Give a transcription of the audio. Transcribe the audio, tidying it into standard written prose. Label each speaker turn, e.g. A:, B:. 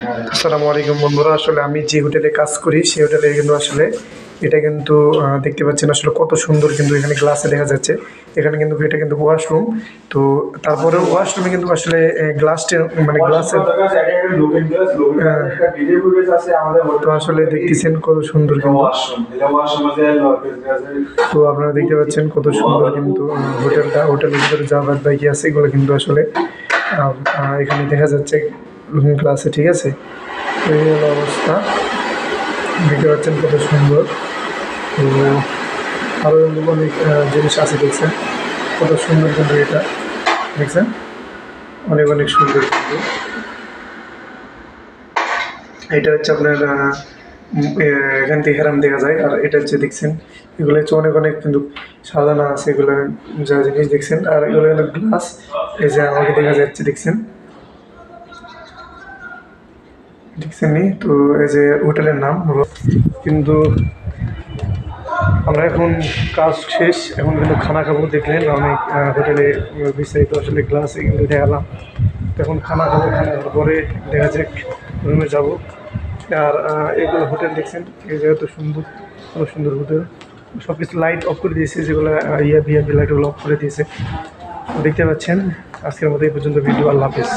A: আসসালামু আলাইকুম বন্ধুরা, আসলে আমি যে হোটেলে কাজ করি সেই হোটেলে কিন্তু আসলে এটা কিন্তু দেখতে পাচ্ছেন আসলে কত সুন্দর, কিন্তু এখানে গ্লাসে দেখা যাচ্ছে। এখানে কিন্তু এটা কিন্তু ওয়াশরুম। তো তারপরে ওয়াশরুমে কিন্তু আসলে গ্লাসটা মানে গ্লাসের তো আসলে দেখতেছেন কত সুন্দর কিন্তু। তো আপনারা দেখতে পাচ্ছেন কত সুন্দর কিন্তু হোটেলের ভিতরে যা বাদ বাকি আছে এগুলো কিন্তু আসলে এখানে দেখা যাচ্ছে ক্লাসে, ঠিক আছে। তো এই হলো অবস্থা, দেখতে পাচ্ছেন কত সুন্দর। তো আরও অনেক জিনিস আছে, দেখছেন কত সুন্দর কিন্তু এটা, দেখছেন অনেক অনেক সুন্দর কিন্তু। এটা হচ্ছে আপনার এখান থেকে হেরাম দেখা যায়। আর এটা হচ্ছে দেখছেন এগুলো হচ্ছে অনেক অনেক কিন্তু সাজানো আছে, এগুলো যা জিনিস দেখছেন। আর এগুলো হলো গ্লাস, এই যে আমাকে দেখা যাচ্ছে, দেখছেন দেখছেন নি। তো এই যে হোটেলের নাম কিন্তু আমরা এখন কাজ শেষ, এখন কিন্তু খানা খাবো। দেখলেন অনেক হোটেলে বিস্তারিত আসলে গ্লাসে কিন্তু দেখালাম। তো এখন খানা খাবো, খানা খাওয়ার পরে দেখা যাক রুমে যাব। আর এগুলো হোটেল দেখছেন, এই জায়গা তো সুন্দর, কত সুন্দর হোটেল। সব কিছু লাইট অফ করে দিয়েছে, যেগুলো ভিআইপি লাইটগুলো অফ করে দিয়েছে, দেখতে পাচ্ছেন। আজকের মতো এই পর্যন্ত ভিডিও, আল্লাহ হাফিজ।